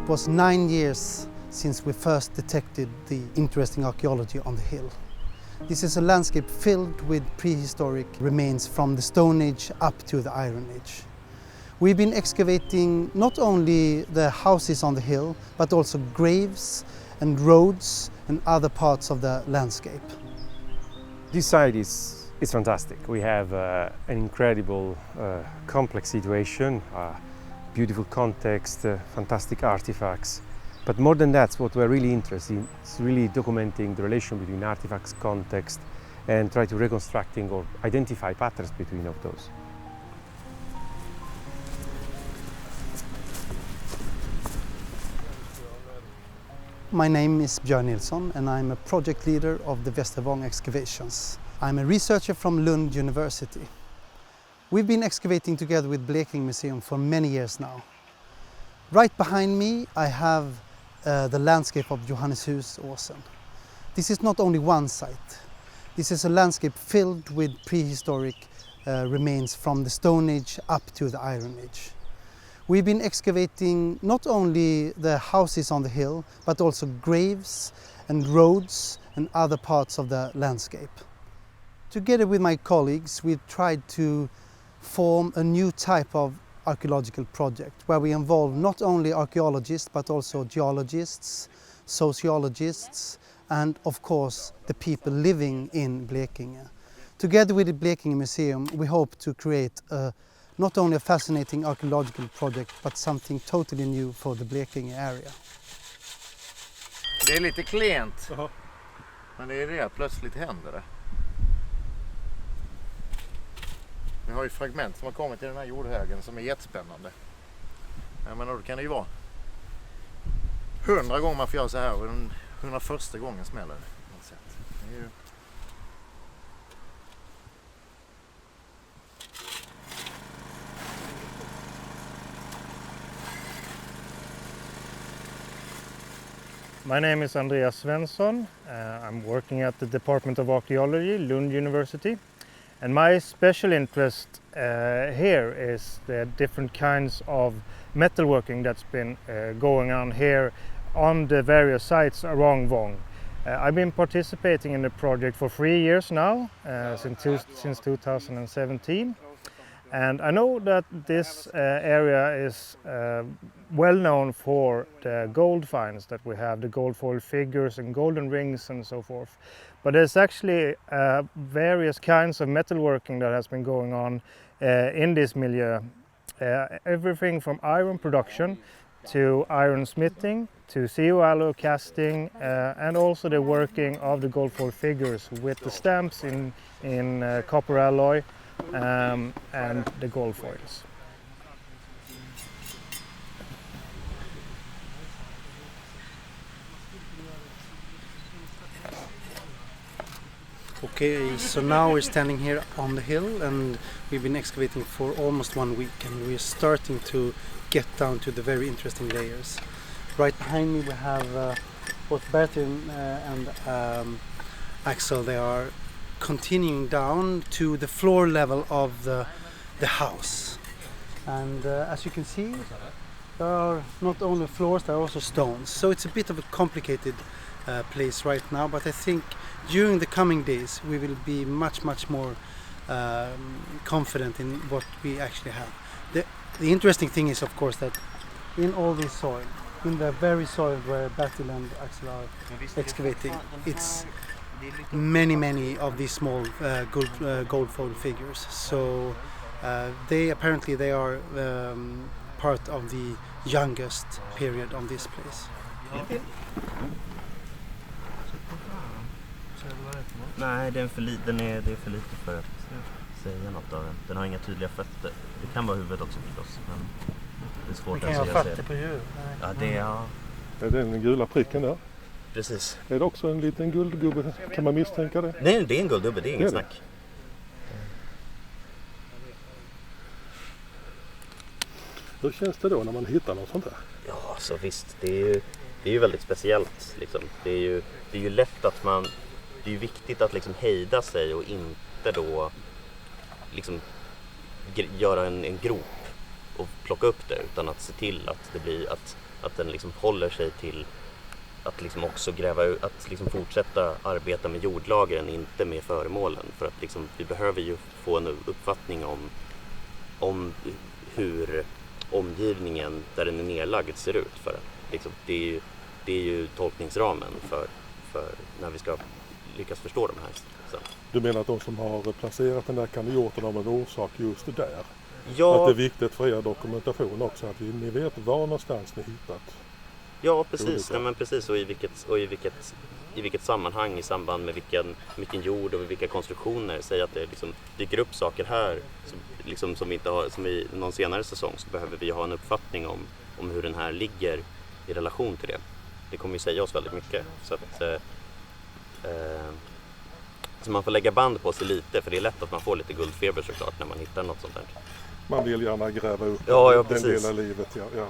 It was 9 years since we first detected the interesting archaeology on the hill. This is a landscape filled with prehistoric remains from the Stone Age up to the Iron Age. We've been excavating not only the houses on the hill, but also graves and roads and other parts of the landscape. This site is fantastic. We have an incredible complex situation, beautiful context, fantastic artifacts. But more than that, what we're really interested in is really documenting the relation between artifacts, context, and try to reconstructing or identify patterns between of those. My name is Björn Nilsson and I'm a project leader of the Västra Vång excavations. I'm a researcher from Lund University. We've been excavating together with Blekinge Museum for many years now. Right behind me I have the landscape of Johanneshusåsen. This is not only one site. This is a landscape filled with prehistoric remains from the Stone Age up to the Iron Age. We've been excavating not only the houses on the hill, but also graves and roads and other parts of the landscape. Together with my colleagues, we've tried to form a new type of archaeological project where we involve not only archaeologists, but also geologists, sociologists, and of course the people living in Blekinge. Together with the Blekinge Museum, we hope to create not only a fascinating archaeological project, but something totally new for the Blekinge area. Det är lite klent, men det är det plötsligt händer det. Vi har ju fragment som har kommit i den här jordhögen som är jättespännande. Jag menar, då kan det ju vara 100 gånger man får göra så här och den 101:a gången smäller det. Det är ju... My name is Andreas Svensson. I'm working at the Department of Archaeology, Lund University. And my special interest here is the different kinds of metalworking that's been going on here on the various sites around Vång. I've been participating in the project for 3 years now, since 2017. And I know that this area is well known for the gold finds that we have, the gold foil figures and golden rings and so forth. But there's actually various kinds of metalworking that has been going on in this milieu. Everything from iron production to iron smithing to CO alloy casting and also the working of the gold foil figures with the stamps in copper alloy and the gold foils. Okay, so now we're standing here on the hill and we've been excavating for almost 1 week and we're starting to get down to the very interesting layers. Right behind me we have both Bertin and Axel. They are continuing down to the floor level of the house. And as you can see, there are not only floors, there are also stones. So it's a bit of a complicated place right now, but I think during the coming days we will be much more confident in what we actually have. The interesting thing is, of course, that in all this soil, in the very soil where Bertil and Axel are excavating, it's many of these small gold foil figures. So they are part of the youngest period on this place. Nej, det är för lite för att säga något av den. Den har inga tydliga fötter. Det kan vara huvudet också förstås, men det är svårt att säga. Det kan ha fötter på huvudet. Ja, det är... Är det den gula pricken där? Precis. Är det också en liten guldgubbe? Kan man misstänka det? Nej, det är en guldgubbe, det är inget snack. Hur känns det då när man hittar något sånt här? Ja, så visst. Det är ju väldigt speciellt. Liksom. Det är ju lätt att man... Det är ju viktigt att liksom hejda sig och inte då liksom göra en grop och plocka upp det, utan att se till att det blir att att den liksom håller sig till att liksom också att liksom fortsätta arbeta med jordlagren, inte med föremålen. För att liksom, vi behöver ju få en uppfattning om hur omgivningen där den är nedlagd ser ut. För att, liksom, det är ju tolkningsramen för när vi ska lyckas förstå de här. Så. Du menar att de som har placerat den där kan ha gjort det av en orsak just där? Ja, att det är viktigt för er dokumentation också, att ni vet var någonstans ni hittat? Ja, precis. Nej, men precis. Och i vilket sammanhang, i samband med vilken jord och vilka konstruktioner. Säg att det liksom dyker upp saker här som vi inte har, som i någon senare säsong, så behöver vi ha en uppfattning om hur den här ligger i relation till det. Det kommer ju säga oss väldigt mycket. Så man får lägga band på sig lite, för det är lätt att man får lite guldfeber såklart när man hittar något sånt där. Man vill gärna gräva upp den delen av livet. Ja.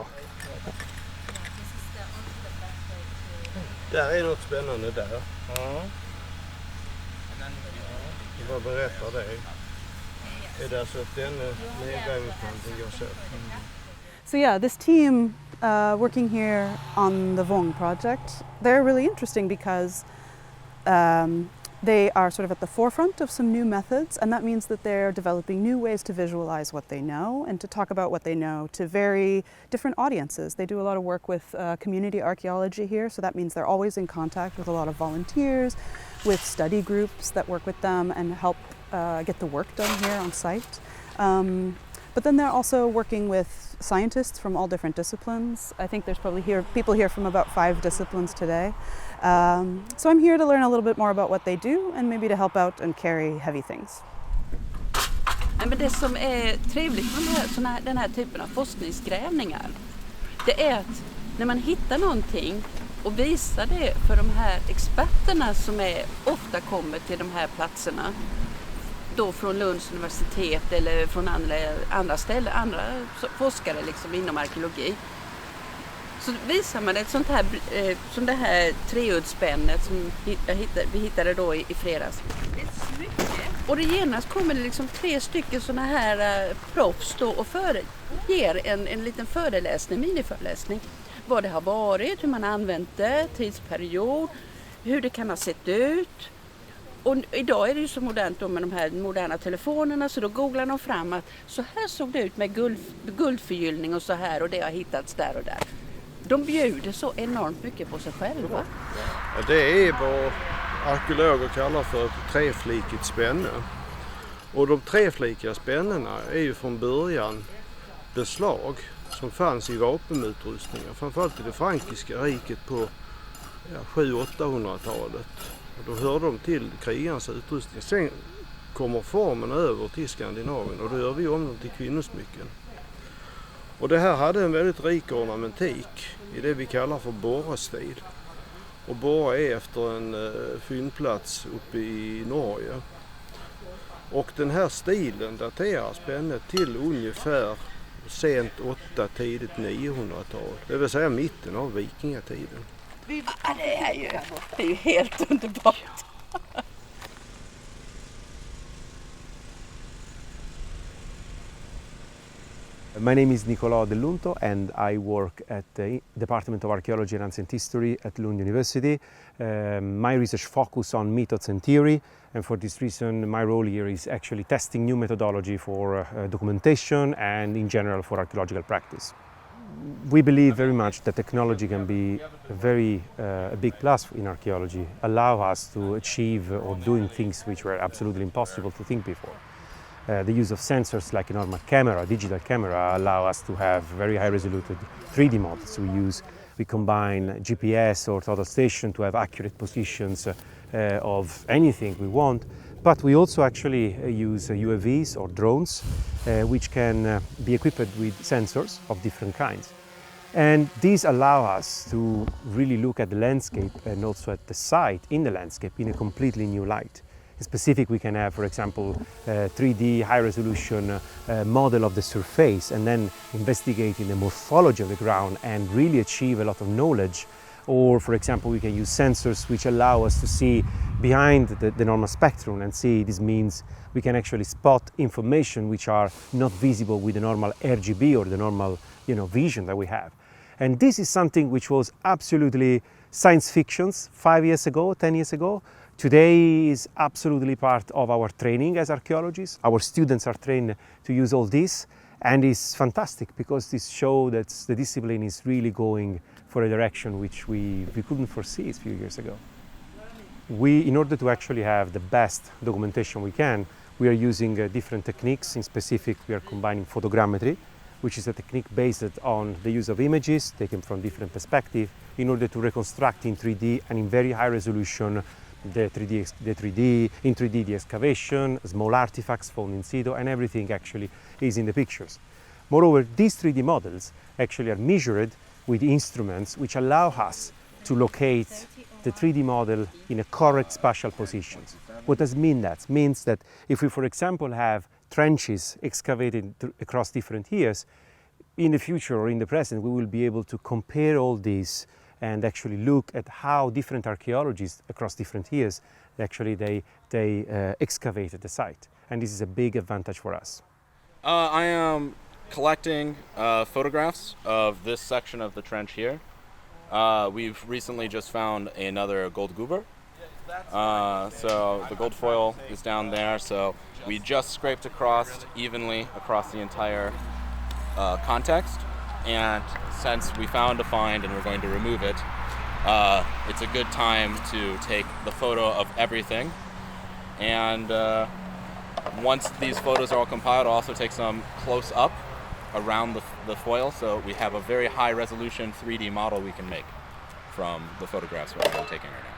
Där är något spännande där. Ja. Vad berättar det? Är det alltså att den nedgrävningsmanteln går så? So yeah, this team working here on the Vång project, they're really interesting because they are sort of at the forefront of some new methods, and that means that they're developing new ways to visualize what they know and to talk about what they know to very different audiences. They do a lot of work with community archaeology here, so that means they're always in contact with a lot of volunteers, with study groups that work with them and help get the work done here on site. But then they're also working with scientists from all different disciplines. I think there's probably people here from about 5 disciplines today. So I'm here to learn a little bit more about what they do and maybe to help out and carry heavy things. Men det som är trevligt med den här typen av forskningsgrävningar, det är att när man hittar någonting och visar det för de här experterna som ofta kommer till de här platserna, då från Lunds universitet eller från andra ställen, andra forskare liksom inom arkeologi. Så visar man ett sånt här, som det här treuddsspännet som vi hittade då i fredags. Ett smycke. Och det genast kommer det liksom 3 stycken såna här proffs då och ger en liten föreläsning, miniföreläsning. Vad det har varit, hur man har använt det, tidsperiod, hur det kan ha sett ut. Och idag är det ju så modernt då med de här moderna telefonerna, så då googlar de fram att så här såg det ut med guldförgyllning och så här, och det har hittats där och där. De bjuder så enormt mycket på sig själva. Ja, det är vad arkeologer kallar för ett treflikigt spänne. Och de treflikiga spännena är ju från början beslag som fanns i vapenutrustningar, framförallt i det frankiska riket på 700-800-talet. Och då hörde de till krigarnas utrustning. Sen kommer formen över till Skandinavien och då gör vi om dem till kvinnosmycken. Och det här hade en väldigt rik ornamentik i det vi kallar för borrestil. Och Borre är efter en fyndplats uppe i Norge. Och den här stilen daterar spännet till ungefär sent 8, tidigt 900-tal. Det vill säga mitten av vikingatiden. Ja, det är ju helt underbart. My name is Nicolò Dell'Unto and I work at the Department of Archaeology and Ancient History at Lund University. My research focuses on methods and theory, and for this reason my role here is actually testing new methodology for documentation and in general for archaeological practice. We believe very much that technology can be a big plus in archaeology, allow us to achieve or doing things which were absolutely impossible to think before. The use of sensors like a normal camera, digital camera, allow us to have very high resolution 3D models. We combine GPS or total station to have accurate positions of anything we want, but we also actually use UAVs or drones which can be equipped with sensors of different kinds. And these allow us to really look at the landscape and also at the site in the landscape in a completely new light. In specific, we can have, for example, 3D high-resolution model of the surface and then investigating the morphology of the ground and really achieve a lot of knowledge. Or, for example, we can use sensors which allow us to see behind the normal spectrum and see. This means we can actually spot information which are not visible with the normal RGB or the normal vision that we have. And this is something which was absolutely science fiction 5 years ago, 10 years ago. Today is absolutely part of our training as archaeologists. Our students are trained to use all this, and it's fantastic because this shows that the discipline is really going for a direction which we couldn't foresee a few years ago. In order to actually have the best documentation we can, we are using different techniques. In specific, we are combining photogrammetry, which is a technique based on the use of images taken from different perspectives in order to reconstruct in 3D and in very high resolution in 3D the excavation, small artifacts found in situ, and everything actually is in the pictures. Moreover, these 3D models actually are measured with instruments which allow us to locate the 3D model in a correct spatial positions. What does mean that? It means that if we, for example, have trenches excavated across different years, in the future or in the present, we will be able to compare all these and actually look at how different archaeologists across different years, actually they excavated the site. And this is a big advantage for us. I am collecting photographs of this section of the trench here. We've recently just found another gold goober. So the gold foil is down there, so we just scraped evenly across the entire context, and since we found a find and we're going to remove it, it's a good time to take the photo of everything. And once these photos are all compiled, I'll also take some close up around the foil, so we have a very high resolution 3D model we can make from the photographs we're taking right now.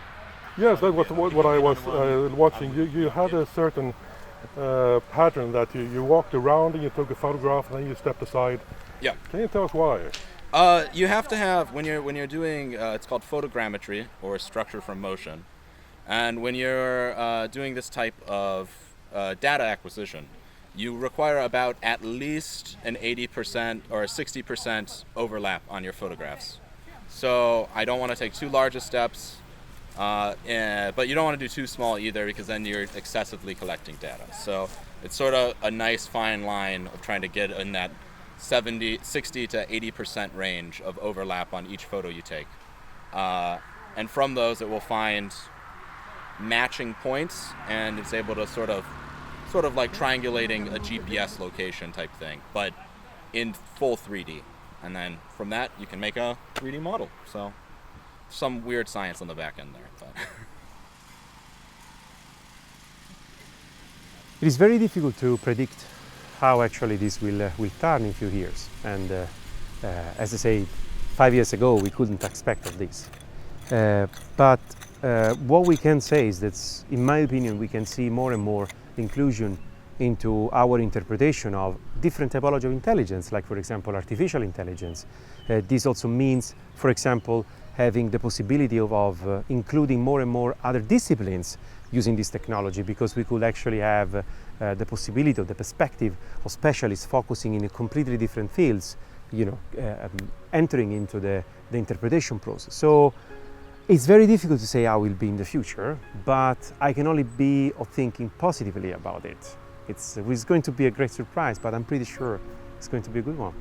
Yes, that was what I was watching. You had a certain pattern that you walked around and you took a photograph and then you stepped aside. Yeah. Can you tell us why? You have to have, when you're doing, it's called photogrammetry, or structure from motion. And when you're doing this type of data acquisition, you require about at least an 80% or a 60% overlap on your photographs. So I don't want to take too large of steps, but you don't want to do too small either, because then you're excessively collecting data. So it's sort of a nice fine line of trying to get in that 60 to 80% range of overlap on each photo you take. And from those it will find matching points, and it's able to sort of like triangulating a GPS location type thing, but in full 3D. And then from that you can make a 3D model. So some weird science on the back end there. But It is very difficult to predict how actually this will turn in a few years. And as I say, 5 years ago we couldn't expect of this. But what we can say is that, in my opinion, we can see more and more inclusion into our interpretation of different typology of intelligence, like, for example, artificial intelligence. This also means, for example, having the possibility of including more and more other disciplines using this technology, because we could actually have the possibility of the perspective of specialists focusing in a completely different fields, entering into the interpretation process. So it's very difficult to say how it will be in the future, but I can only be thinking positively about it. It's going to be a great surprise, but I'm pretty sure it's going to be a good one.